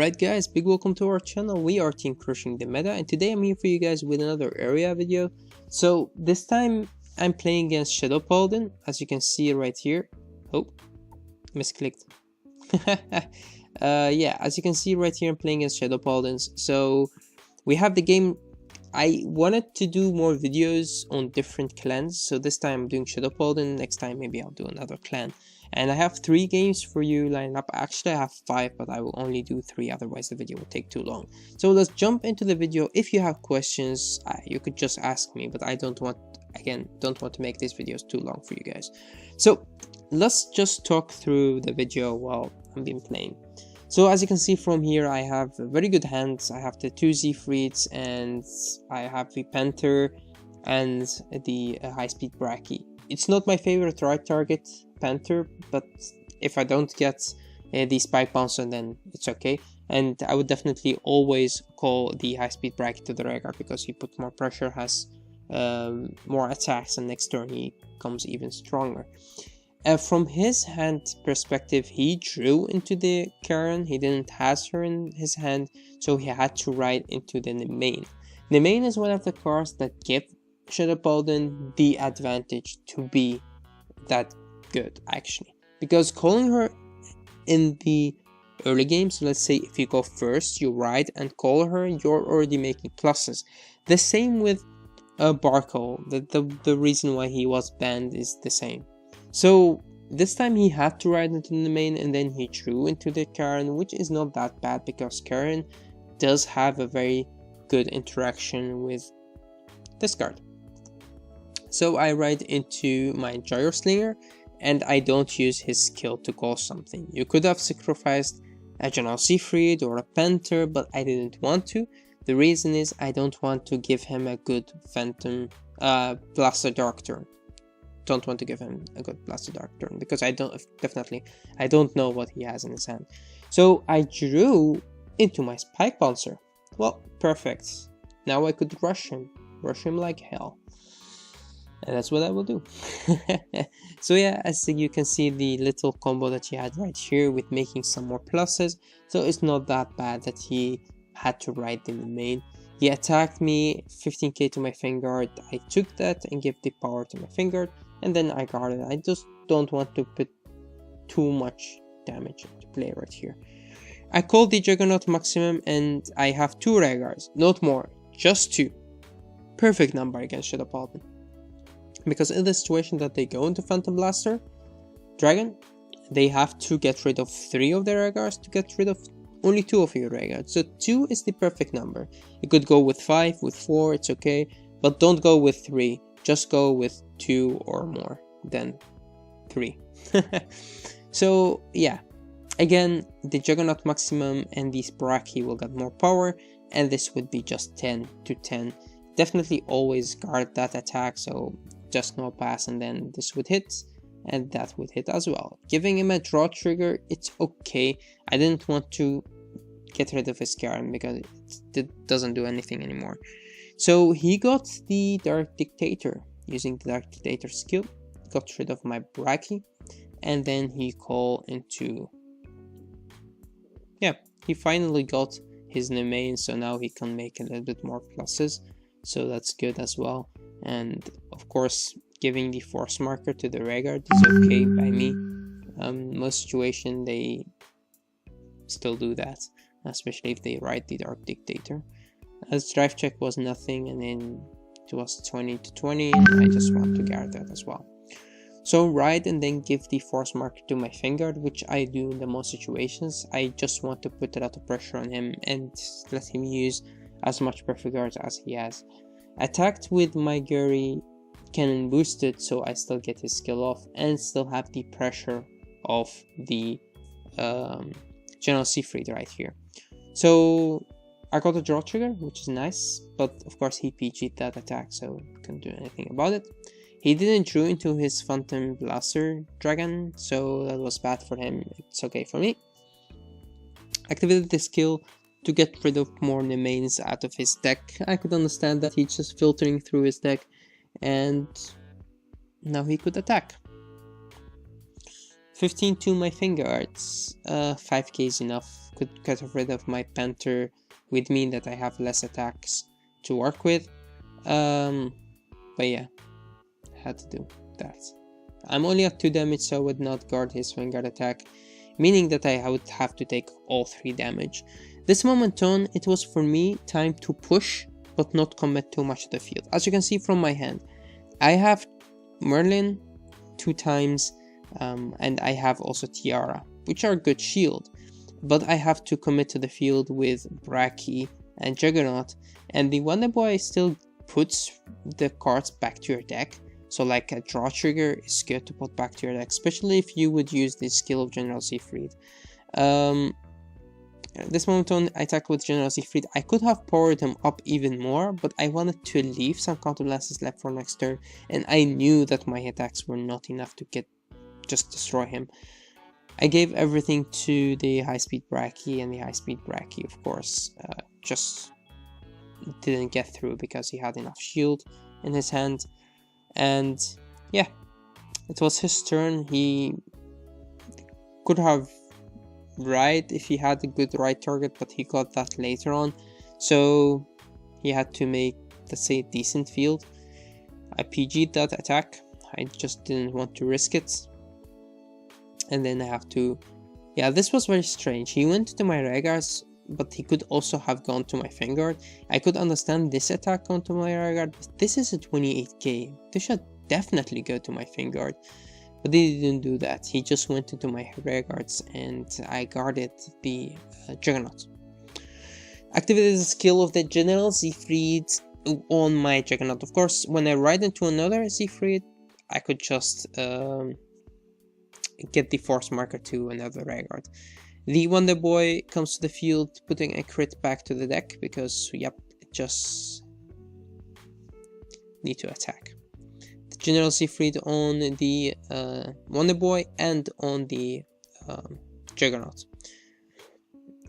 Alright guys, big welcome to our channel. We are Team Crushing the Meta, and today I'm here for you guys with another area video. So this time I'm playing against Shadow Paladin, as you can see right here. Oh, misclicked. Yeah, as you can see right here, I'm playing against Shadow Paladins. So we have the game. I wanted to do more videos on different clans, so this time I'm doing Shadow Paladin, next time maybe I'll do another clan. And I have 3 games for you lined up. Actually I have 5, but I will only do 3, otherwise the video will take too long. So let's jump into the video. If you have questions, you could just ask me, but I don't want to make these videos too long for you guys. So let's just talk through the video while I've been playing. So as you can see from here, I have very good hands. I have the 2 Zefrieds, and I have the Panther and the high-speed Brachy. It's not my favorite right target, Panther, but if I don't get the Spike Bouncer, then it's okay. And I would definitely always call the high-speed Brachy to the Vanguard because he puts more pressure, has more attacks, and next turn he comes even stronger. From his hand perspective, he drew into the Karen. He didn't have her in his hand, so he had to ride into the Nemain. Nemain is one of the cards that give Shadow Paladin the advantage to be that good, actually. Because calling her in the early game, so let's say if you go first, you ride and call her, you're already making pluses. The same with Barkle. The reason why he was banned is the same. So this time he had to ride into the main, and then he drew into the Karen, which is not that bad because Karen does have a very good interaction with this card. So I ride into my Gyro Slinger, and I don't use his skill to call something. You could have sacrificed a General Zefried or a Panther, but I didn't want to. The reason is I don't want to give him a good Phantom Blaster Dark turn. Don't want to give him a good Blaster Dark turn because I don't know what he has in his hand. So I drew into my Spike Bouncer. Well, perfect. Now I could rush him like hell, and that's what I will do. So yeah, as you can see, the little combo that he had right here with making some more pluses, so it's not that bad that he had to ride in the main. He attacked me, 15k to my Vanguard. I took that and gave the power to my Vanguard, and then I guarded. I just don't want to put too much damage to play right here. I called the Juggernaut maximum, and I have 2 Vanguards, not more, just 2. Perfect number against Shadow Paladin. Because in the situation that they go into Phantom Blaster Dragon, they have to get rid of 3 of their Vanguards to get rid of only 2 of your Vanguards. So 2 is the perfect number. You could go with 5, with 4, it's okay, but don't go with 3. Just go with 2 or more than 3. So yeah, again, the Juggernaut maximum and the Brachy will get more power, and this would be just 10 to 10. Definitely always guard that attack, so just no pass, and then this would hit, and that would hit as well. Giving him a draw trigger, it's okay. I didn't want to get rid of his Karen because it doesn't do anything anymore. So he got the Dark Dictator. Using the Dark Dictator skill, got rid of my Brachy, and then he called into... yeah, he finally got his Nemain, so now he can make a little bit more pluses, so that's good as well. And of course, giving the Force Marker to the Vanguard is okay by me. Most situations they still do that, especially if they ride the Dark Dictator. As drive check was nothing, and then it was 20 to 20, and I just want to guard that as well. So ride and then give the Force Marker to my Vanguard, which I do in the most situations. I just want to put a lot of pressure on him and let him use as much Perfect Guards as he has. Attacked with my Gary Cannon boosted, so I still get his skill off and still have the pressure of the General Zefried right here. So I got a draw trigger, which is nice, but of course he PG'd that attack, so couldn't do anything about it. He didn't draw into his Phantom Blaster Dragon, so that was bad for him. It's okay for me. Activated the skill to get rid of more Nemains out of his deck. I could understand that he's just filtering through his deck, and now he could attack. 15 to my Vanguards. 5k is enough. Could get rid of my Panther, would mean that I have less attacks to work with. But yeah, had to do that. I'm only at 2 damage, so I would not guard his Vanguard attack, meaning that I would have to take all 3 damage. This moment on, it was for me time to push, but not commit too much to the field. As you can see from my hand, I have Merlin 2 times, and I have also Tiara, which are good shield, but I have to commit to the field with Brachy and Juggernaut, and the Wonder Boy still puts the cards back to your deck. So like a draw trigger is good to put back to your deck, especially if you would use the skill of General Siegfried. This moment on, I attack with General Siegfried. I could have powered him up even more, but I wanted to leave some counterblasts left for next turn, and I knew that my attacks were not enough to just destroy him. I gave everything to the high-speed Brachy, and the high-speed Brachy, of course, just didn't get through because he had enough shield in his hand. And yeah, it was his turn. He could have right if he had a good right target, but he got that later on, so he had to make, let's say, a decent field. I PG'd that attack. I just didn't want to risk it, and then I have to, yeah, this was very strange. He went to my Regards, but he could also have gone to my Vanguard. I could understand this attack going to my Regard, but this is a 28k. This should definitely go to my Vanguard, but he didn't do that. He just went into my Regards, and I guarded the Juggernaut. Activated the skill of the General Siegfried on my Juggernaut. Of course, when I ride into another Siegfried, I could just get the Force Marker to another Regard. The Wonder Boy comes to the field, putting a crit back to the deck because, yep, it just need to attack. The General Siegfried on the Wonder Boy and on the Juggernaut.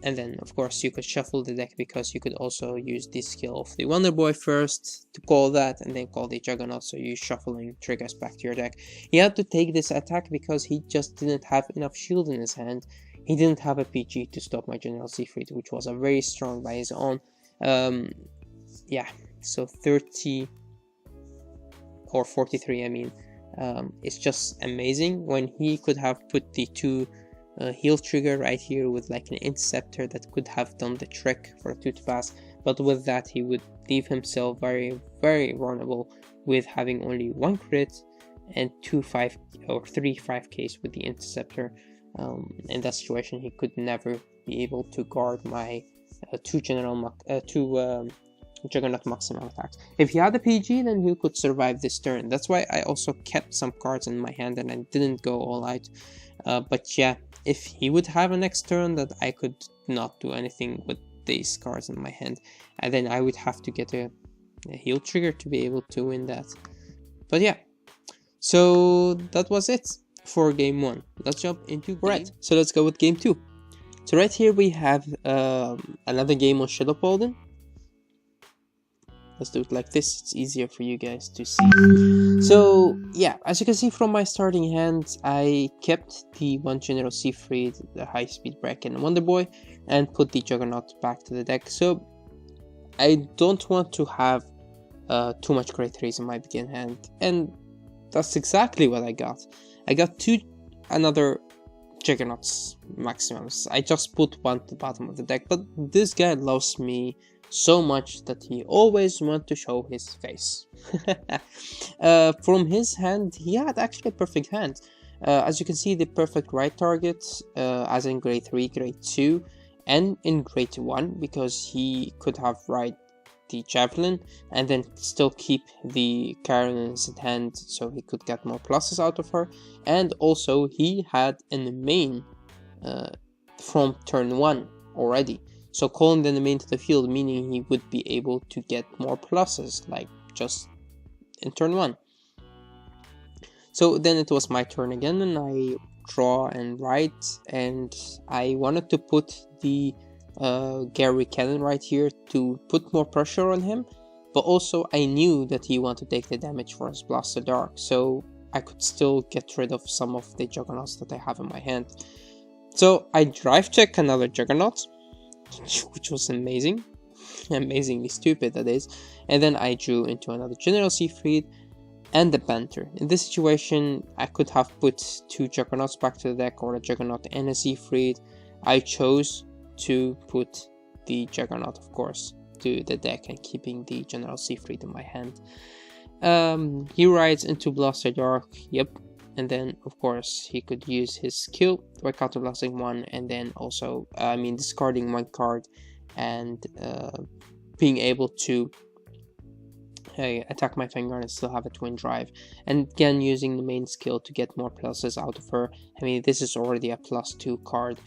And then, of course, you could shuffle the deck because you could also use the skill of the Wonder Boy first to call that and then call the Juggernaut, so you shuffling triggers back to your deck. He had to take this attack because he just didn't have enough shield in his hand. He didn't have a PG to stop my General Siegfried, which was a very strong by his own. Yeah, so 30 or 43, I mean. It's just amazing when he could have put the 2 heal trigger right here with like an interceptor that could have done the trick for a 2 to pass, but with that he would leave himself very, very vulnerable with having only 1 crit and 2 5 or 3 5ks with the interceptor. In that situation, he could never be able to guard my 2 Juggernaut maximum attacks. If he had a PG, then he could survive this turn. That's why I also kept some cards in my hand and I didn't go all out. But yeah, if he would have a next turn that I could not do anything with these cards in my hand, and then I would have to get a heal trigger to be able to win that. But yeah, so that was it for game 1. Let's jump into right. So let's go with game 2. So right here we have another game on Shadow Paladin. Let's do it like this, it's easier for you guys to see. So yeah, as you can see from my starting hand, I kept the 1 General Siegfried, the high speed Brachy and Wonder Boy, and put the Juggernaut back to the deck. So I don't want to have too much Great 3s in my begin hand, and that's exactly what I got. I got 2 another Juggernauts maximums. I just put 1 to the bottom of the deck, but this guy loves me so much that he always wants to show his face. From his hand, he had actually a perfect hand. As you can see, the perfect right target, as in grade 3, grade 2, and in grade 1, because he could have right the Javelin and then still keep the Karen in his hand so he could get more pluses out of her. And also he had an main from turn 1 already. So calling the main to the field, meaning he would be able to get more pluses, like just in turn 1. So then it was my turn again, and I draw and write, and I wanted to put the Gary Cannon right here to put more pressure on him, but also I knew that he wanted to take the damage for his Blaster Dark. So I could still get rid of some of the Juggernauts that I have in my hand. So I drive check another Juggernaut, which was amazing. Amazingly stupid, that is. And then I drew into another General Siegfried and the Panther. In this situation, I could have put 2 Juggernauts back to the deck, or a Juggernaut and a Siegfried. I chose to put the Juggernaut, of course, to the deck and keeping the General Siegfried in my hand. He rides into Blaster Dark, yep. And then, of course, he could use his skill by counterblasting 1, and then also, discarding 1 card and being able to attack my Vanguard and still have a twin drive. And again, using the main skill to get more pluses out of her. I mean, this is already a +2 card.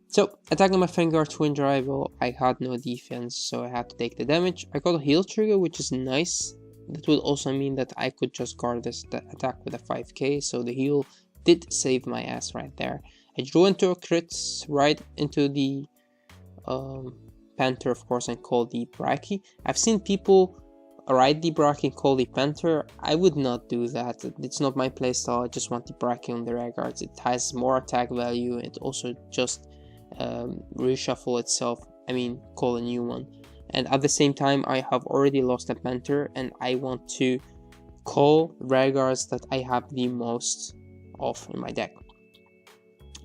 So, attacking my Vanguard twin drive, well, I had no defense, so I had to take the damage. I got a heal trigger, which is nice. That would also mean that I could just guard this attack with a 5k, so the heal did save my ass right there. I drew into a crit right into the Panther, of course, and call the Brachy. I've seen people ride the Brachy and call the Panther. I would not do that. It's not my playstyle. I just want the Brachy on the rear guards. It has more attack value. It also just reshuffle itself. Call a new one. And at the same time, I have already lost a Panther, and I want to call rear guards that I have the most of in my deck.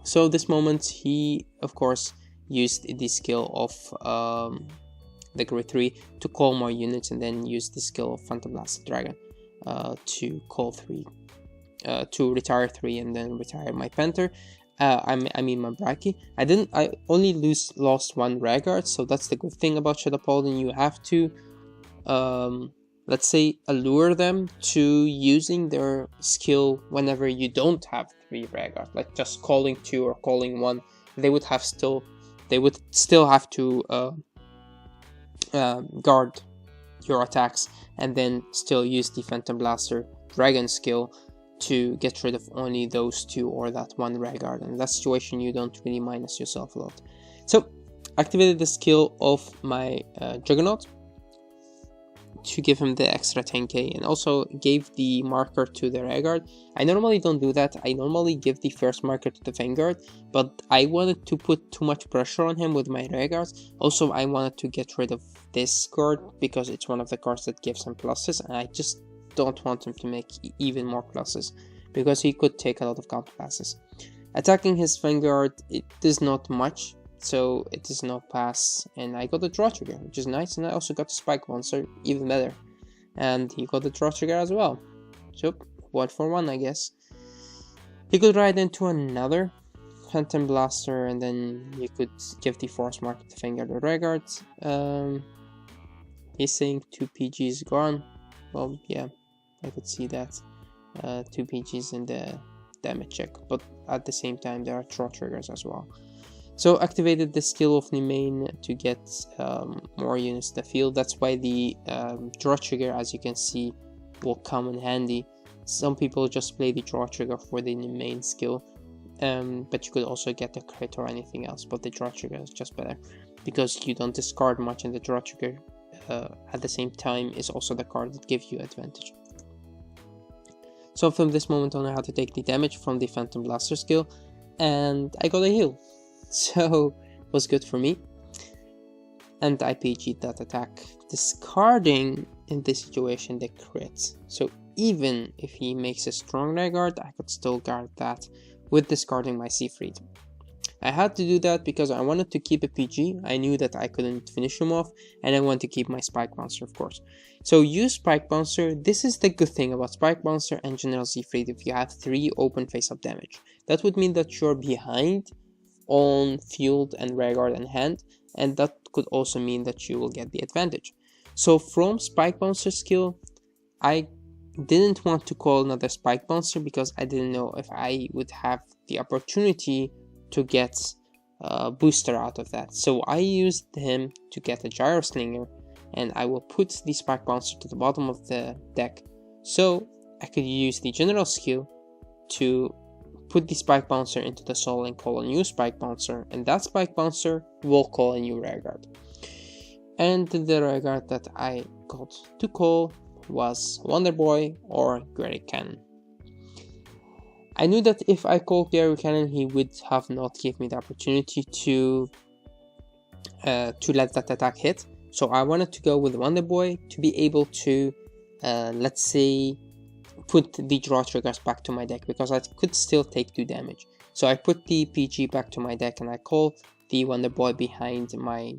So this moment, he, of course, used the skill of the Grade 3 to call more units, and then used the skill of Phantom Blast Dragon to call 3, to retire 3 and then retire my Panther. My Brachy. I only lost 1 rear guard, so that's the good thing about Shadow Paladin. You have to, let's say, allure them to using their skill whenever you don't have 3 rear guard, like just calling 2 or calling 1. They would still have to guard your attacks, and then still use the Phantom Blaster Dragon skill to get rid of only those 2 or that 1 rear guard. And in that situation, you don't really minus yourself a lot. So, activated the skill of my Juggernaut to give him the extra 10k, and also gave the marker to the rear guard. I normally don't do that. I normally give the first marker to the Vanguard, but I wanted to put too much pressure on him with my rear guards. Also, I wanted to get rid of this card because it's one of the cards that gives him pluses, and I just don't want him to make even more pluses because he could take a lot of counter passes. Attacking his Vanguard, it is not much, so it is no pass, and I got the draw trigger, which is nice, and I also got the Spike Monster, even better, and he got the draw trigger as well. So 1 for 1, I guess. He could ride into another Phantom Blaster, and then you could give the Force Mark to Vanguard or Regard. He's saying 2 PGs gone. Well, yeah, I could see that. 2 PGs in the damage check, but at the same time there are draw triggers as well. So activated the skill of Nemain to get more units to the field. That's why the draw trigger, as you can see, will come in handy. Some people just play the draw trigger for the Nemain skill, but you could also get the crit or anything else, but the draw trigger is just better because you don't discard much, and the draw trigger at the same time is also the card that gives you advantage. So from this moment on, I had to take the damage from the Phantom Blaster skill, and I got a heal, so it was good for me. And I PG'd that attack, discarding in this situation the crit. So even if he makes a strong rear guard, I could still guard that with discarding my Siegfried. I had to do that because I wanted to keep a PG. I knew that I couldn't finish him off, and I wanted to keep my Spike Bouncer, of course. So use Spike Bouncer. This is the good thing about Spike Bouncer and General Siegfried. If you have 3 open face-up damage, that would mean that you're behind on field and rear guard and hand, and that could also mean that you will get the advantage. So from Spike Bouncer skill, I didn't want to call another Spike Bouncer because I didn't know if I would have the opportunity to get a booster out of that. So I used him to get a Gyro Slinger, and I will put the Spike Bouncer to the bottom of the deck, so I could use the general skill to put the Spike Bouncer into the soul and call a new Spike Bouncer, and that Spike Bouncer will call a new rear guard. And the rear guard that I got to call was Wonder Boy or Great Cannon. I knew that if I called the arrow cannon, he would have not give me the opportunity to let that attack hit. So I wanted to go with Wonder Boy to be able to, let's say, put the draw triggers back to my deck, because I could still take 2 damage. So I put the PG back to my deck and I call the Wonder Boy behind my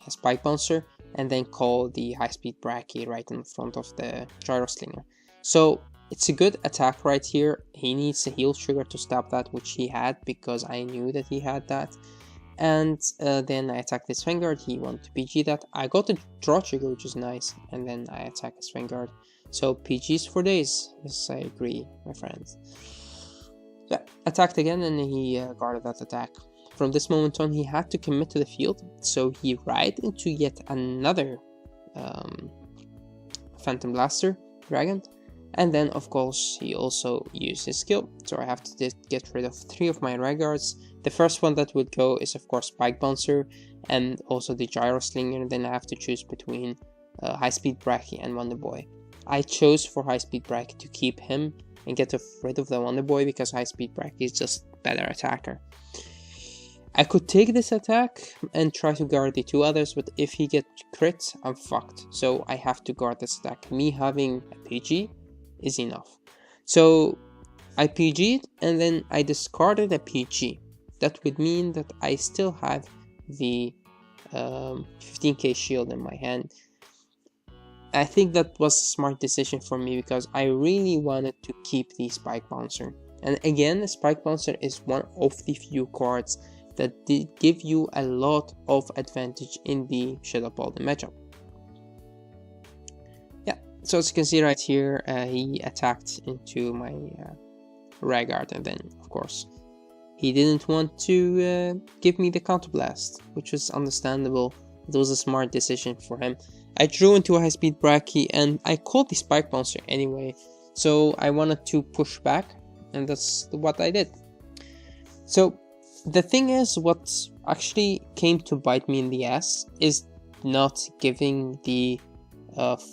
Spike Bouncer, and then call the High Speed Bracky right in front of the Gyro Slinger. So it's a good attack right here. He needs a heal trigger to stop that, which he had, because I knew that he had that. And then I attacked his Vanguard. He wanted to PG that. I got a draw trigger, which is nice, and then I attack his Vanguard. So PGs for days. Yes, I agree, my friends. Yeah, attacked again, and he guarded that attack. From this moment on, he had to commit to the field, so he ride into yet another Phantom Blaster Dragon, and then of course he also used his skill. So I have to get rid of 3 of my Vanguards. The first one that would go is of course Spike Bouncer and also the Gyro Slinger, and then I have to choose between High Speed Bracky and Wonder Boy. I chose for High Speed Bracky to keep him and get rid of the Wonder Boy, because High Speed Bracky is just better attacker. I could take this attack and try to guard the 2 others, but if he gets crit, I'm fucked. So I have to guard this attack. Me having a PG is enough. So I PG'd and then I discarded a PG. That would mean that I still have the 15k shield in my hand. I think that was a smart decision for me, because I really wanted to keep the Spike Bouncer. And again, the Spike Bouncer is one of the few cards that did give you a lot of advantage in the Shadow Paladin matchup. Yeah, so as you can see right here, he attacked into my Vanguard, and then of course he didn't want to give me the Counter Blast, which was understandable. It was a smart decision for him. I drew into a High Speed Bracky and I called the Spike Bouncer anyway, so I wanted to push back, and that's what I did. So the thing is, what actually came to bite me in the ass is not giving the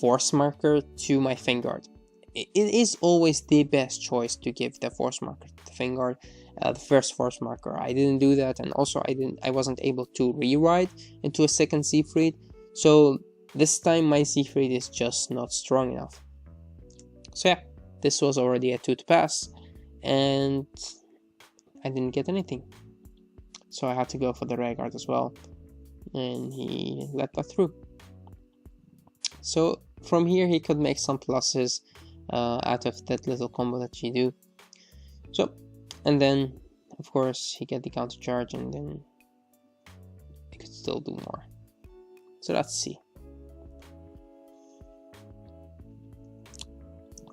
force marker to my Vanguard. It is always the best choice to give the force marker to the Vanguard, the first force marker. I didn't do that, and also I wasn't able to re-ride into a second Siegfried, so this time my Siegfried is just not strong enough. So yeah, this was already a 2 to pass, and I didn't get anything. So I had to go for the Vanguard as well, and he let that through. So from here he could make some pluses out of that little combo that you do. So, and then of course he get the counter charge, and then he could still do more. So let's see.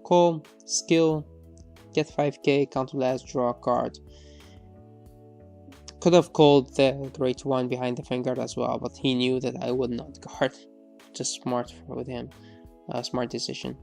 Call, skill, get 5k, counter blast, draw a card. Could have called the Great One behind the Vanguard as well, but he knew that I would not guard. Just smart with him. Smart decision.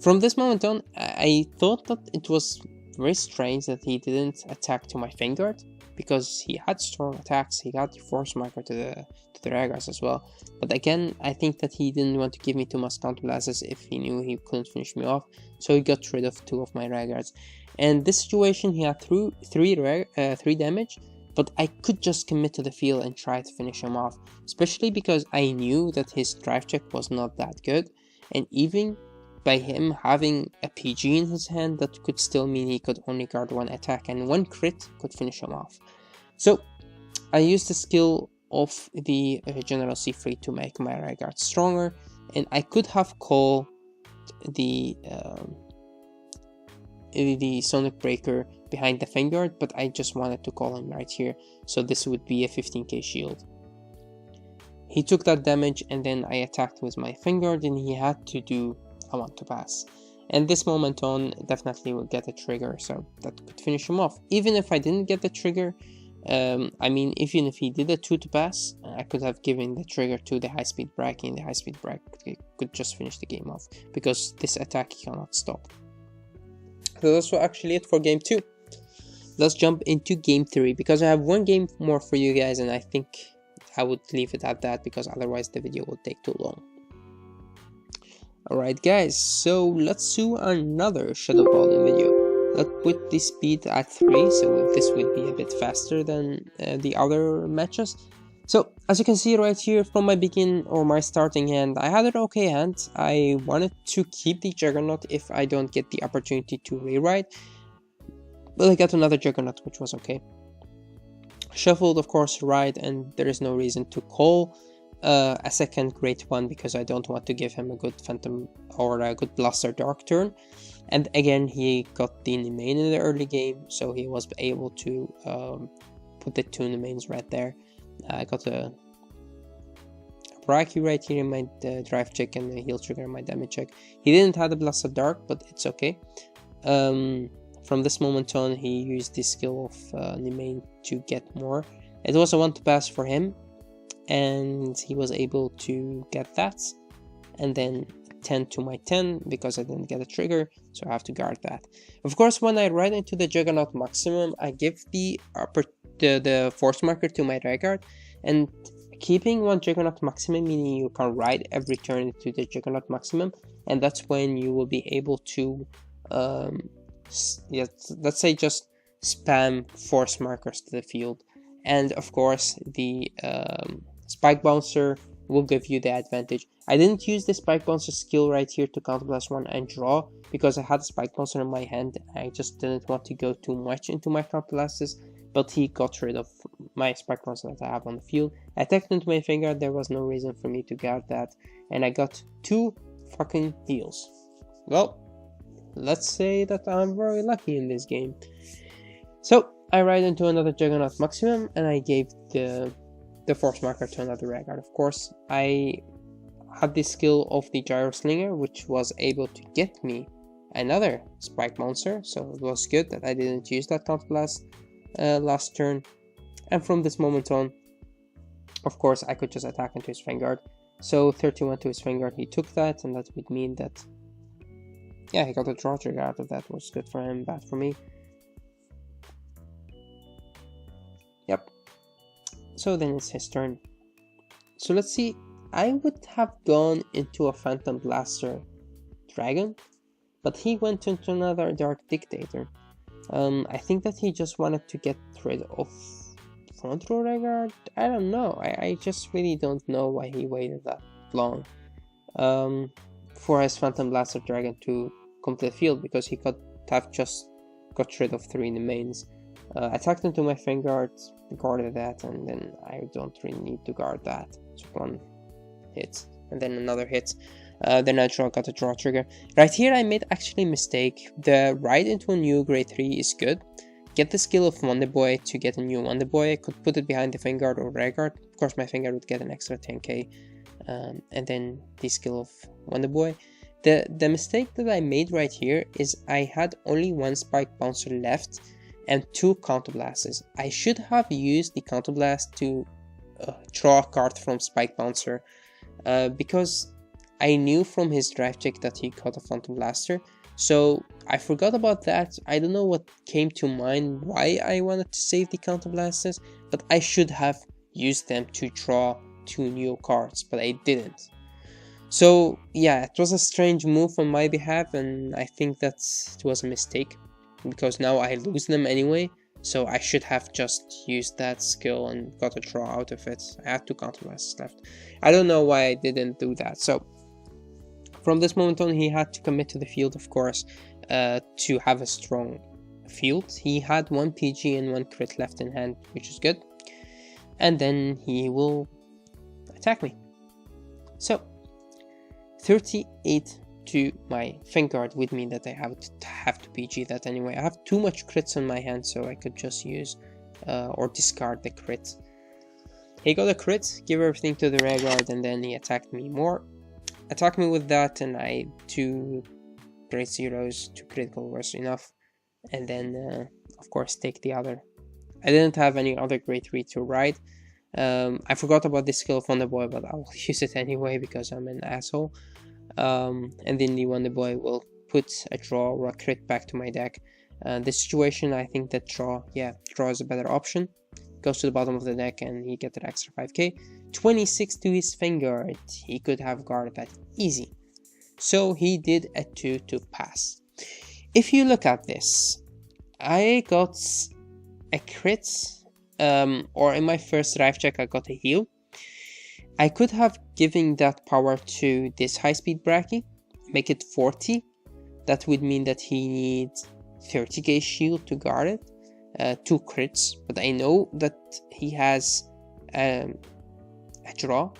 From this moment on, I thought that it was very strange that he didn't attack to my Vanguard, because he had strong attacks. He got the force marker to the Ragas as well. But again, I think that he didn't want to give me too much counter blasts if he knew he couldn't finish me off. So he got rid of 2 of my Ragas. And this situation, he had 3 damage. But I could just commit to the field and try to finish him off, especially because I knew that his drive check was not that good, and even by him having a PG in his hand, that could still mean he could only guard 1 attack, and 1 crit could finish him off. So I used the skill of the General Siegfried to make my Vanguard stronger, and I could have called the Sonic Breaker behind the Vanguard, but I just wanted to call him right here, so this would be a 15k shield. He took that damage, and then I attacked with my Vanguard, and he had to do a 1 to pass. And this moment on, definitely will get a trigger, so that could finish him off. Even if I didn't get the trigger, I mean, even if he did a 2 to pass, I could have given the trigger to the High Speed Bracky, and the High Speed Bracky could just finish the game off, because this attack cannot stop. So that's actually it for game 2. Let's jump into game 3, because I have 1 game more for you guys, and I think I would leave it at that, because otherwise the video will take too long. Alright guys, so let's do another Shadow Paladin video. let's put the speed at 3, so this will be a bit faster than the other matches. So as you can see right here from my my starting hand, I had an okay hand. I wanted to keep the Juggernaut if I don't get the opportunity to rewrite, but I got another Juggernaut, which was okay. Shuffled, of course, right, and there is no reason to call a second great one because I don't want to give him a good Phantom or a good Blaster Dark turn. And again, he got the main in the early game, so he was able to put the 2 mains right there. I got a Braki right here in my drive check and a heal trigger in my damage check. He didn't have the Blaster Dark, but it's okay. From this moment on, he used the skill of main to get more. It was a 1-to-pass for him, and he was able to get that. And then 10 to my 10 because I didn't get a trigger, so I have to guard that. Of course, when I ride into the Juggernaut maximum, I give the force marker to my Vanguard, and keeping one Juggernaut maximum meaning you can ride every turn into the Juggernaut maximum, and that's when you will be able to let's say just spam force markers to the field. And of course the Spike Bouncer will give you the advantage. I didn't use the Spike Bouncer skill right here to counterblast 1 and draw because I had a Spike Bouncer in my hand. I just didn't want to go too much into my counterblasts, but he got rid of my Spike Bouncer that I have on the field. I attacked into my finger, there was no reason for me to guard that, and I got 2 fucking heals. Well, let's say that I'm very lucky in this game. So I ride into another Juggernaut maximum and I gave the force marker to another Vanguard. Of course, I had the skill of the Gyro Slinger, which was able to get me another Spike Monster, so it was good that I didn't use that counterblast last turn. And from this moment on, of course, I could just attack into his Vanguard. So 31 to his Vanguard, he took that, and that would mean that, yeah, he got a draw trigger out of that. Was good for him, bad for me. Yep. So then it's his turn. So let's see. I would have gone into a Phantom Blaster Dragon, but he went into another Dark Dictator. I think that he just wanted to get rid of front row Vanguard. I don't know. I just really don't know why he waited that long for his Phantom Blaster Dragon to come to the field, because he could have just got rid of 3 in the mains. Attacked into my Vanguard, guarded that, and then I don't really need to guard that. So 1 hit, and then another hit. Then I got a draw trigger. Right here I made actually a mistake. The ride into a new grade 3 is good. Get the skill of Wonder Boy to get a new Wonder Boy. I could put it behind the Vanguard or Vanguard. Of course my Vanguard would get an extra 10k. And then the skill of Wonder Boy. The mistake that I made right here is I had only 1 Spike Bouncer left and 2 Counterblasts. I should have used the Counterblast to draw a card from Spike Bouncer, because I knew from his drive check that he got a Phantom Blaster. So I forgot about that. I don't know what came to mind why I wanted to save the Counterblasters, but I should have used them to draw 2 new cards, but I didn't. So yeah, it was a strange move on my behalf, and I think that it was a mistake, because now I lose them anyway. So I should have just used that skill and got a draw out of it. I had 2 Counterblasts left. I don't know why I didn't do that. So from this moment on, he had to commit to the field, of course, to have a strong field. He had 1 PG and 1 crit left in hand, which is good. And then he will attack me. So 38 to my Vanguard with me that I have to PG that anyway. I have too much crits on my hand, so I could just use or discard the crit. He got a crit, give everything to the Vanguard, and then he attacked me more. Attacked me with that, and I 2 grade 0s, 2 critical was enough. And then of course take the other. I didn't have any other grade 3 to ride. I forgot about the skill of Wonder Boy, but I will use it anyway because I'm an asshole. And then the Wonder Boy will put a draw or a crit back to my deck. This situation, I think that draw is a better option. Goes to the bottom of the deck and he gets an extra 5k. 26 to his Vanguard. He could have guarded that easy. So he did a 2 to pass. If you look at this, I got a crit, or in my first drive check I got a heal. I could have given that power to this high speed Bracky, make it 40. That would mean that he needs 30k shield to guard it, 2 crits, but I know that he has a draw.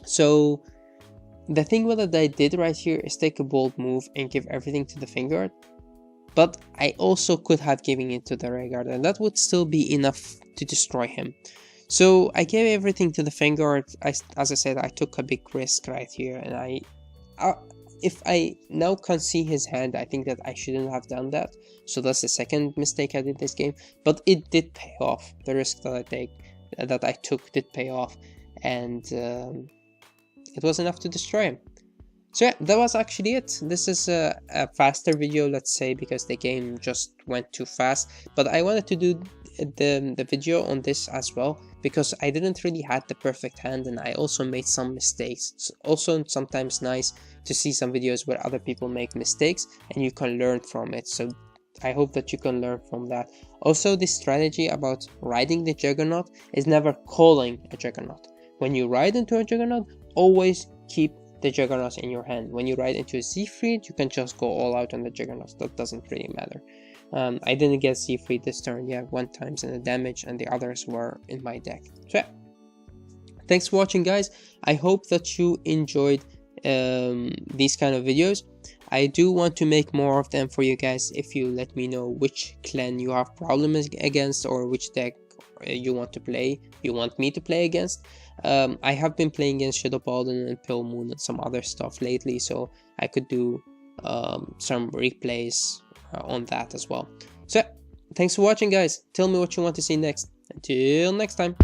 So the thing that I did right here is take a bold move and give everything to the Vanguard, but I also could have given it to the Vanguard, and that would still be enough to destroy him. So I gave everything to the Vanguard. As I said, I took a big risk right here, and if I now can see his hand, I think that I shouldn't have done that. So that's the second mistake I did this game, but it did pay off. The risk that I took did pay off, and it was enough to destroy him. So yeah, that was actually it. This is a faster video, let's say, because the game just went too fast. But I wanted to do the video on this as well, because I didn't really have the perfect hand, and I also made some mistakes. It's also sometimes nice to see some videos where other people make mistakes and you can learn from it. So I hope that you can learn from that. Also, this strategy about riding the Juggernaut is never calling a Juggernaut. When you ride into a Juggernaut, always keep the Juggernaut in your hand. When you ride into a Siegfried, you can just go all out on the Juggernaut. That doesn't really matter. I didn't get Siegfried this turn, yeah, 1 time in the damage, and the others were in my deck. So yeah, thanks for watching, guys. I hope that you enjoyed these kind of videos. I do want to make more of them for you guys if you let me know which clan you have problems against, or which deck you want me to play against. I have been playing against Shadow Paladin and Pale Moon and some other stuff lately, so I could do some replays on that as well. So thanks for watching, guys. Tell me what you want to see next. Until next time.